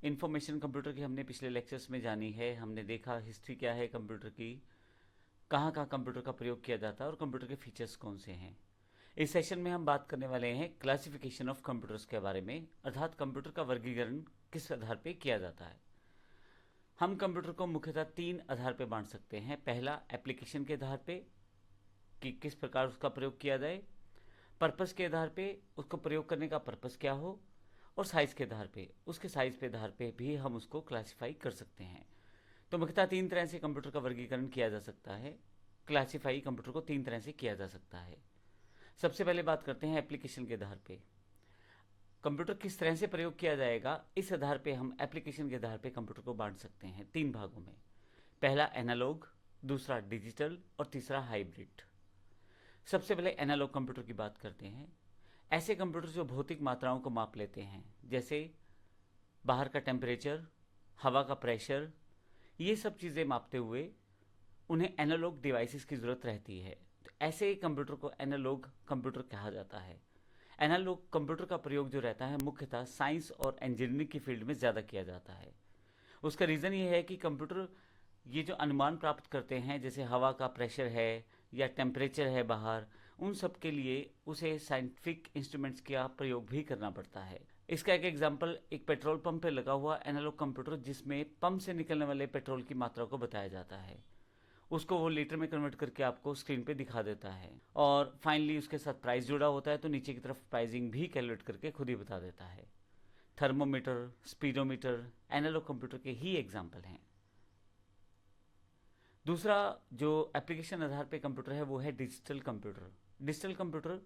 Information computer की हमने पिछले लेक्चर्स में जानी है। हमने देखा हिस्ट्री क्या है कंप्यूटर की, कहाँ कहाँ कंप्यूटर का प्रयोग किया जाता है और कंप्यूटर के फीचर्स कौन से हैं। इस सेशन में हम बात करने वाले हैं क्लासिफिकेशन ऑफ कंप्यूटर्स के बारे में, अर्थात कंप्यूटर का वर्गीकरण किस आधार पर किया जाता है। हम कंप्यूटर को मुख्यतः 3 आधार पर बांट सकते हैं। पहला, एप्लीकेशन के आधार पे कि किस प्रकार उसका प्रयोग किया जाए, पर्पस के आधार पे उसको प्रयोग करने का पर्पस क्या हो, और साइज़ के आधार पे उसके साइज़ पे आधार पे भी हम उसको क्लासिफाई कर सकते हैं। तो मुख्यतः 3 तरह से कंप्यूटर का वर्गीकरण किया जा सकता है। क्लासिफाई कंप्यूटर को 3 तरह से किया जा सकता है। सबसे पहले बात करते हैं एप्लीकेशन के आधार पे। कंप्यूटर किस तरह से प्रयोग किया जाएगा, इस आधार पे हम एप्लीकेशन के आधार पे कंप्यूटर को बांट सकते हैं 3 भागों में। पहला एनालॉग, दूसरा डिजिटल और तीसरा हाइब्रिड। सबसे पहले एनालॉग कंप्यूटर की बात करते हैं। ऐसे कंप्यूटर जो भौतिक मात्राओं को माप लेते हैं, जैसे बाहर का टेम्परेचर, हवा का प्रेशर, ये सब चीज़ें मापते हुए उन्हें एनालॉग डिवाइसेस की ज़रूरत रहती है। तो ऐसे ही कंप्यूटर को एनालॉग कंप्यूटर कहा जाता है। एनालॉग कंप्यूटर का प्रयोग जो रहता है मुख्यतः साइंस और इंजीनियरिंग की फील्ड में ज़्यादा किया जाता है। उसका रीज़न ये है कि कंप्यूटर ये जो अनुमान प्राप्त करते हैं, जैसे हवा का प्रेशर है या टेम्परेचर है बाहर, उन सब के लिए उसे साइंटिफिक इंस्ट्रूमेंट्स का प्रयोग भी करना पड़ता है। इसका एक एग्जांपल एक पेट्रोल पंप पे लगा हुआ एनालॉग कंप्यूटर, जिसमें पंप से निकलने वाले पेट्रोल की मात्रा को बताया जाता है। उसको वो लीटर में कन्वर्ट करके आपको स्क्रीन पे दिखा देता है, और फाइनली उसके साथ प्राइस जुड़ा होता है, तो नीचे की तरफ प्राइसिंग भी कैलकुलेट करके खुद ही बता देता है। थर्मोमीटर, स्पीडोमीटर एनालॉग कंप्यूटर के ही एग्जाम्पल हैं। दूसरा जो एप्लीकेशन आधार पे कंप्यूटर है वो है digital computer. Digital computer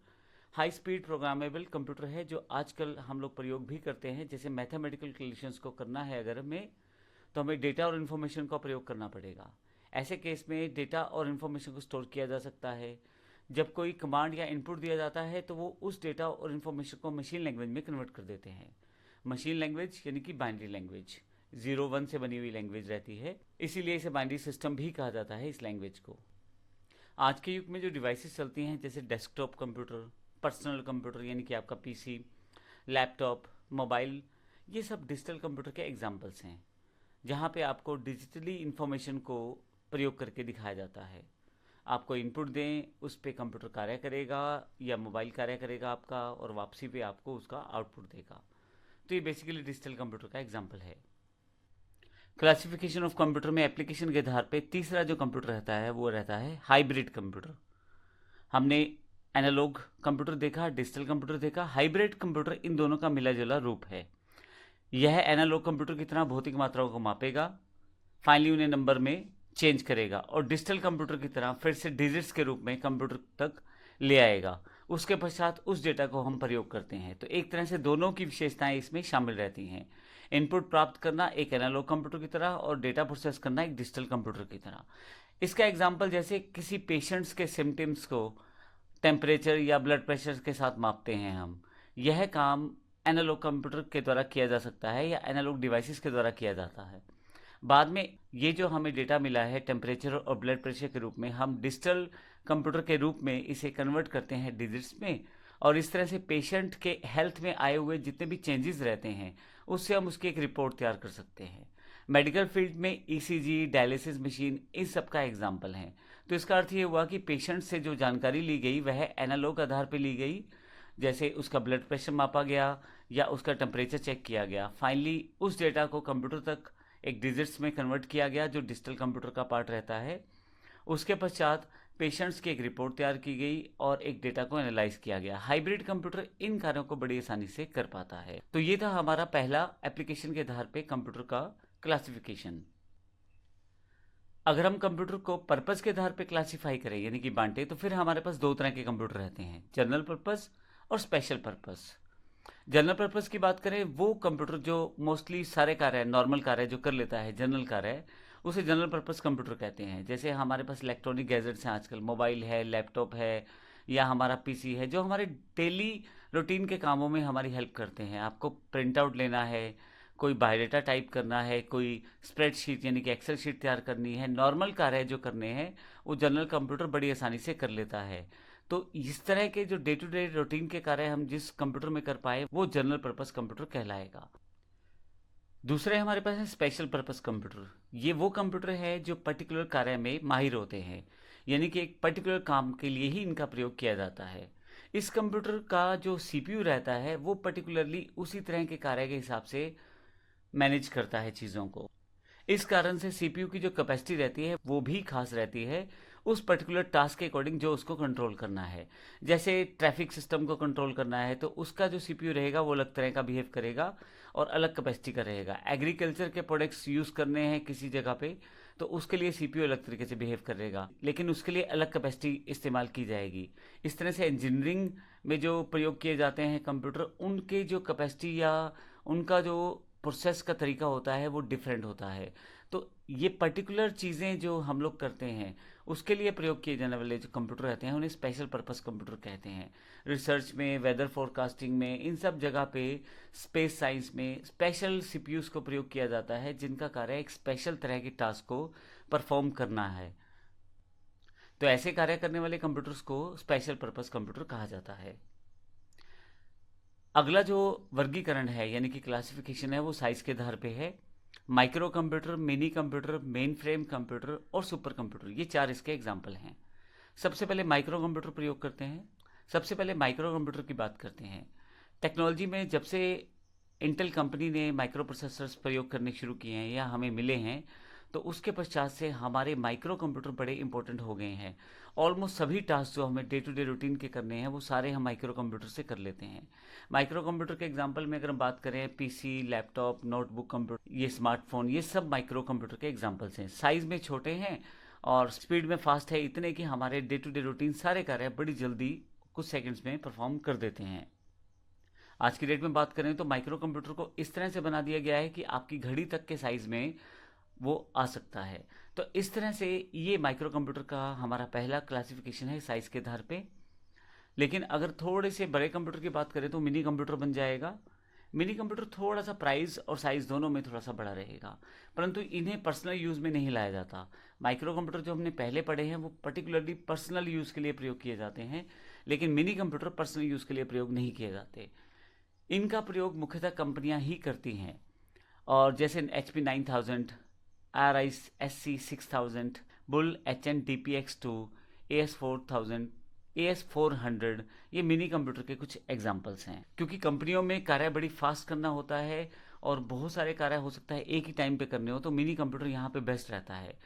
high speed programmable computer है, जो आजकल हम लोग प्रयोग भी करते हैं। जैसे मैथमेटिकल कैलकुलेशंस को करना है अगर हमें, तो हमें डेटा और इन्फॉर्मेशन का प्रयोग करना पड़ेगा। ऐसे केस में डेटा और इन्फॉर्मेशन को स्टोर किया जा सकता है। जब कोई कमांड या इनपुट दिया जाता है तो वो उस डेटा और इन्फॉर्मेशन को मशीन लैंग्वेज में कन्वर्ट कर देते हैं। मशीन लैंग्वेज यानी कि बाइनरी लैंग्वेज, 0 1 से बनी हुई लैंग्वेज रहती है, इसीलिए इसे बाइनरी सिस्टम भी कहा जाता है इस लैंग्वेज को। आज के युग में जो डिवाइसेस चलती हैं, जैसे डेस्कटॉप कंप्यूटर, पर्सनल कंप्यूटर यानी कि आपका पीसी, लैपटॉप, मोबाइल, ये सब डिजिटल कंप्यूटर के एग्जाम्पल्स हैं, जहाँ पे आपको डिजिटली इंफॉर्मेशन को प्रयोग करके दिखाया जाता है। आपको इनपुट दें, उस पर कंप्यूटर कार्य करेगा या मोबाइल कार्य करेगा आपका, और वापसी पे आपको उसका आउटपुट देगा। तो ये बेसिकली डिजिटल कंप्यूटर का एग्जाम्पल है। क्लासिफिकेशन ऑफ कंप्यूटर में एप्लीकेशन के आधार पे तीसरा जो कंप्यूटर रहता है वो रहता है हाइब्रिड कंप्यूटर। हमने एनालॉग कंप्यूटर देखा, डिजिटल कंप्यूटर देखा, हाइब्रिड कंप्यूटर इन दोनों का मिला जुला रूप है। यह एनालॉग कंप्यूटर की तरह भौतिक मात्राओं को मापेगा, फाइनली उन्हें नंबर में चेंज करेगा, और डिजिटल कंप्यूटर की तरह फिर से डिजिट्स के रूप में कंप्यूटर तक ले आएगा। उसके पश्चात उस डेटा को हम प्रयोग करते हैं। तो एक तरह से दोनों की विशेषताएं इसमें शामिल रहती हैं। इनपुट प्राप्त करना एक एनालॉग कंप्यूटर की तरह, और डेटा प्रोसेस करना एक डिजिटल कंप्यूटर की तरह। इसका एग्जाम्पल, जैसे किसी पेशेंट्स के सिम्टम्स को टेम्परेचर या ब्लड प्रेशर के साथ मापते हैं हम, यह काम एनालॉग कंप्यूटर के द्वारा किया जा सकता है या एनालॉग डिवाइसेस के द्वारा किया जाता है। बाद में ये जो हमें डेटा मिला है टेम्परेचर और ब्लड प्रेशर के रूप में, हम डिजिटल कंप्यूटर के रूप में इसे कन्वर्ट करते हैं डिजिट्स में, और इस तरह से पेशेंट के हेल्थ में आए हुए जितने भी चेंजेस रहते हैं उससे हम उसकी एक रिपोर्ट तैयार कर सकते हैं। मेडिकल फील्ड में ईसीजी, डायलिसिस मशीन, इस सब का एग्जाम्पल है। तो इसका अर्थ ये हुआ कि पेशेंट से जो जानकारी ली गई वह एनालॉग आधार पर ली गई, जैसे उसका ब्लड प्रेशर मापा गया या उसका टेम्परेचर चेक किया गया। फाइनली उस डेटा को कंप्यूटर तक एक डिजिट्स में कन्वर्ट किया गया, जो डिजिटल कंप्यूटर का पार्ट रहता है। उसके पश्चात पेशेंट्स की एक रिपोर्ट तैयार की गई और एक डेटा को एनालाइज किया गया। हाइब्रिड कंप्यूटर इन कार्यों को बड़ी आसानी से कर पाता है। तो ये था हमारा पहला एप्लीकेशन के आधार पे कंप्यूटर का क्लासिफिकेशन। अगर हम कंप्यूटर को पर्पस के आधार पे क्लासिफाई करें यानी कि बांटे, तो फिर हमारे पास 2 तरह के कंप्यूटर रहते हैं, जनरल पर्पस और स्पेशल पर्पस। जनरल पर्पस की बात करें, वो कंप्यूटर जो मोस्टली सारे कार्य, नॉर्मल कार्य जो कर लेता है, जनरल कार्य, उसे जनरल पर्पस कंप्यूटर कहते हैं। जैसे हमारे पास इलेक्ट्रॉनिक गैजेट्स हैं आजकल, मोबाइल है, लैपटॉप है या हमारा पीसी है, जो हमारे डेली रूटीन के कामों में हमारी हेल्प करते हैं। आपको प्रिंट आउट लेना है, कोई बायोडाटा टाइप करना है, कोई स्प्रेडशीट यानी कि एक्सेल शीट तैयार करनी है, नॉर्मल कार्य जो करने हैं वो जनरल कंप्यूटर बड़ी आसानी से कर लेता है। तो इस तरह के जो डे टू डे रूटीन के कार्य हम जिस कंप्यूटर में कर पाए वो जनरल पर्पस कंप्यूटर कहलाएगा। दूसरे हमारे पास है स्पेशल पर्पस कंप्यूटर। ये वो कंप्यूटर है जो पर्टिकुलर कार्य में माहिर होते हैं, यानी कि एक पर्टिकुलर काम के लिए ही इनका प्रयोग किया जाता है। इस कंप्यूटर का जो सीपीयू रहता है वो पर्टिकुलरली उसी तरह के कार्य के हिसाब से मैनेज करता है चीज़ों को। इस कारण से सीपीयू की जो कैपेसिटी रहती है वो भी खास रहती है उस पर्टिकुलर टास्क के अकॉर्डिंग जो उसको कंट्रोल करना है। जैसे ट्रैफिक सिस्टम को कंट्रोल करना है तो उसका जो सीपीयू रहेगा वो अलग तरह का बिहेव करेगा और अलग कैपेसिटी का रहेगा। एग्रीकल्चर के प्रोडक्ट्स यूज़ करने हैं किसी जगह पे तो उसके लिए सीपीयू अलग तरीके से बिहेव करेगा, लेकिन उसके लिए अलग कैपेसिटी इस्तेमाल की जाएगी। इस तरह से इंजीनियरिंग में जो प्रयोग किए जाते हैं कंप्यूटर, उनके जो कैपेसिटी या उनका जो प्रोसेस का तरीका होता है वो डिफरेंट होता है। तो ये पर्टिकुलर चीज़ें जो हम लोग करते हैं उसके लिए प्रयोग किए जाने वाले जो कंप्यूटर रहते हैं उन्हें स्पेशल पर्पस कंप्यूटर कहते हैं। रिसर्च में, वेदर फोरकास्टिंग में, इन सब जगह पे, स्पेस साइंस में स्पेशल सीपीयूज को प्रयोग किया जाता है जिनका कार्य एक स्पेशल तरह की टास्क को परफॉर्म करना है। तो ऐसे कार्य करने वाले कंप्यूटर्स को स्पेशल पर्पस कंप्यूटर कहा जाता है। अगला जो वर्गीकरण है यानी कि क्लासिफिकेशन है वो साइज के आधार पे है। Micro computer, mini computer, main frame computer और सुपर कंप्यूटर, ये चार इसके एग्जाम्पल हैं। सबसे पहले माइक्रो कंप्यूटर प्रयोग करते हैं। सबसे पहले माइक्रो कंप्यूटर की बात करते हैं। टेक्नोलॉजी में जब से इंटेल कंपनी ने माइक्रो प्रोसेसर्स प्रयोग करने शुरू किए हैं या हमें मिले हैं तो उसके पश्चात से हमारे माइक्रो कंप्यूटर बड़े इंपॉर्टेंट हो गए हैं। ऑलमोस्ट सभी टास्क जो हमें डे टू डे रूटीन के करने हैं वो सारे हम माइक्रो कंप्यूटर से कर लेते हैं। माइक्रो कंप्यूटर के एग्जांपल में अगर हम बात करें, पीसी, लैपटॉप, नोटबुक कंप्यूटर, ये स्मार्टफोन, ये सब माइक्रो कंप्यूटर के एग्जांपल्स हैं। साइज में छोटे हैं और स्पीड में फास्ट है, इतने कि हमारे डे टू डे रूटीन सारे कार्य बड़ी जल्दी कुछ सेकंड्स में परफॉर्म कर देते हैं। आज की डेट में बात करें तो माइक्रो कंप्यूटर को इस तरह से बना दिया गया है कि आपकी घड़ी तक के साइज में वो आ सकता है। तो इस तरह से ये माइक्रो कंप्यूटर का हमारा पहला क्लासिफिकेशन है साइज के आधार पे। लेकिन अगर थोड़े से बड़े कंप्यूटर की बात करें तो मिनी कंप्यूटर बन जाएगा। मिनी कंप्यूटर थोड़ा सा प्राइस और साइज दोनों में थोड़ा सा बड़ा रहेगा, परंतु इन्हें पर्सनल यूज़ में नहीं लाया जाता। माइक्रो कंप्यूटर जो हमने पहले पढ़े हैं वो पर्टिकुलरली पर्सनल यूज़ के लिए प्रयोग किए जाते हैं, लेकिन मिनी कंप्यूटर पर्सनल यूज़ के लिए प्रयोग नहीं किए जाते। इनका प्रयोग मुख्यतः कंपनियां ही करती हैं, और जैसे HP 9000, RISC 6000, bull HN DPX2, AS4000, AS400, ये मिनी कंप्यूटर के कुछ एग्जाम्पल्स हैं। क्योंकि कंपनियों में कार्य बड़ी फास्ट करना होता है और बहुत सारे कार्य हो सकता है एक ही टाइम पे करने हो, तो मिनी कंप्यूटर यहाँ पे बेस्ट रहता है।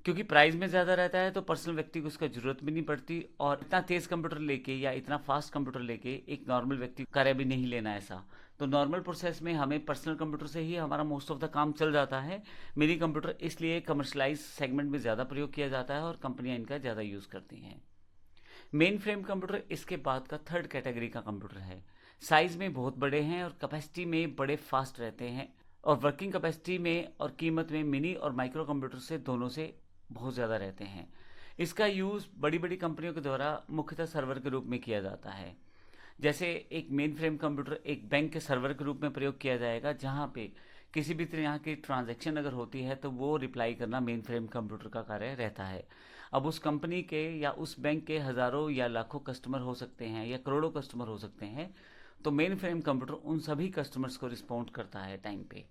क्योंकि प्राइस में ज़्यादा रहता है तो पर्सनल व्यक्ति को उसका जरूरत भी नहीं पड़ती, और इतना तेज़ कंप्यूटर लेके या इतना फास्ट कंप्यूटर लेके एक नॉर्मल व्यक्ति कार्य भी नहीं लेना ऐसा। तो नॉर्मल प्रोसेस में हमें पर्सनल कंप्यूटर से ही हमारा मोस्ट ऑफ द काम चल जाता है। मिनी कंप्यूटर इसलिए कमर्शलाइज सेगमेंट में ज़्यादा प्रयोग किया जाता है और कंपनियां इनका ज़्यादा यूज़ करती हैं। मेन फ्रेम कंप्यूटर इसके बाद का थर्ड कैटेगरी का कंप्यूटर है। साइज में बहुत बड़े हैं और कैपेसिटी में बड़े फास्ट रहते हैं, और वर्किंग कैपेसिटी में और कीमत में मिनी और माइक्रो कंप्यूटर से दोनों से बहुत ज़्यादा रहते हैं। इसका यूज़ बड़ी बड़ी कंपनियों के द्वारा मुख्यतः सर्वर के रूप में किया जाता है। जैसे एक मेन फ्रेम कंप्यूटर एक बैंक के सर्वर के रूप में प्रयोग किया जाएगा, जहाँ पे किसी भी तरह की ट्रांजैक्शन अगर होती है तो वो रिप्लाई करना मेन फ्रेम कंप्यूटर का कार्य रहता है। अब उस कंपनी के या उस बैंक के हज़ारों या लाखों कस्टमर हो सकते हैं या करोड़ों कस्टमर हो सकते हैं, तो मेन फ्रेम कंप्यूटर उन सभी कस्टमर्स को रिस्पॉन्ड करता है टाइम पे।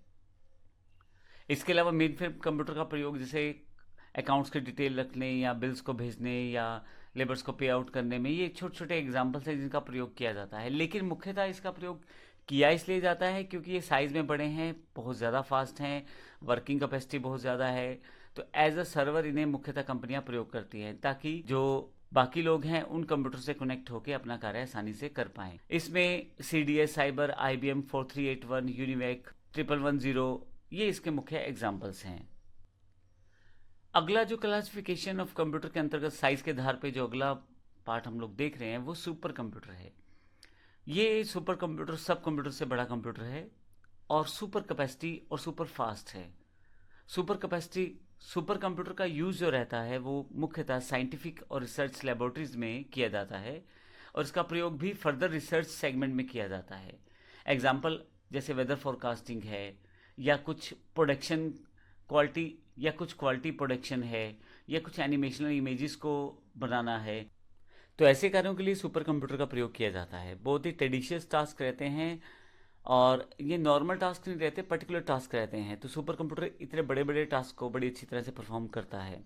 इसके अलावा मेन फ्रेम कंप्यूटर का प्रयोग जैसे अकाउंट्स की डिटेल रखने या बिल्स को भेजने या लेबर्स को पे आउट करने में, ये छोटे छोटे एग्जाम्पल्स हैं जिनका प्रयोग किया जाता है। लेकिन मुख्यतः इसका प्रयोग किया इसलिए जाता है क्योंकि ये साइज़ में बड़े हैं, बहुत ज़्यादा फास्ट हैं, वर्किंग कैपेसिटी बहुत ज़्यादा है। तो एज अ सर्वर इन्हें मुख्यतः कंपनियां प्रयोग करती हैं ताकि जो बाकी लोग हैं उन कंप्यूटर से कनेक्ट होकर अपना कार्य आसानी से कर पाएं। इसमें CDS, साइबर, IBM 4381, यूनिवेक 1110, ये इसके मुख्य एग्जाम्पल्स हैं। अगला जो क्लासिफिकेशन ऑफ कंप्यूटर के अंतर्गत साइज के आधार पे जो अगला पार्ट हम लोग देख रहे हैं वो सुपर कंप्यूटर है। ये सुपर कंप्यूटर सब कंप्यूटर से बड़ा कंप्यूटर है और सुपर कैपेसिटी और सुपर फास्ट है। सुपर कैपेसिटी सुपर कंप्यूटर का यूज़ जो रहता है वो मुख्यतः साइंटिफिक और रिसर्च लेबोरेटरीज में किया जाता है, और इसका प्रयोग भी फर्दर रिसर्च सेगमेंट में किया जाता है। एग्जाम्पल जैसे वेदर फोरकास्टिंग है, या कुछ प्रोडक्शन क्वालिटी या कुछ क्वालिटी प्रोडक्शन है, या कुछ एनिमेशनल इमेजेस को बनाना है, तो ऐसे कार्यों के लिए सुपर कंप्यूटर का प्रयोग किया जाता है। बहुत ही टेडिशियस टास्क रहते हैं और ये नॉर्मल टास्क नहीं रहते, पर्टिकुलर टास्क रहते हैं। तो सुपर कंप्यूटर इतने बड़े बड़े टास्क को बड़ी अच्छी तरह से परफॉर्म करता है।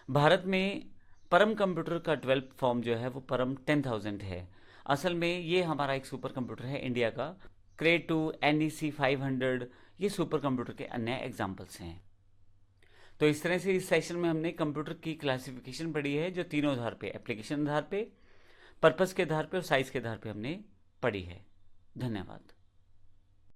भारत में परम कंप्यूटर का 12 फॉर्म जो है वो परम 10,000 है। असल में ये हमारा एक सुपर कंप्यूटर है इंडिया का। क्रे 2, NEC 500, ये सुपर कंप्यूटर के अन्य एग्जाम्पल्स हैं। तो इस तरह से इस सेशन में हमने कंप्यूटर की क्लासिफिकेशन पढ़ी है, जो तीनों आधार पे, एप्लीकेशन आधार पे, पर्पस के आधार पे और साइज के आधार पे हमने पढ़ी है। धन्यवाद।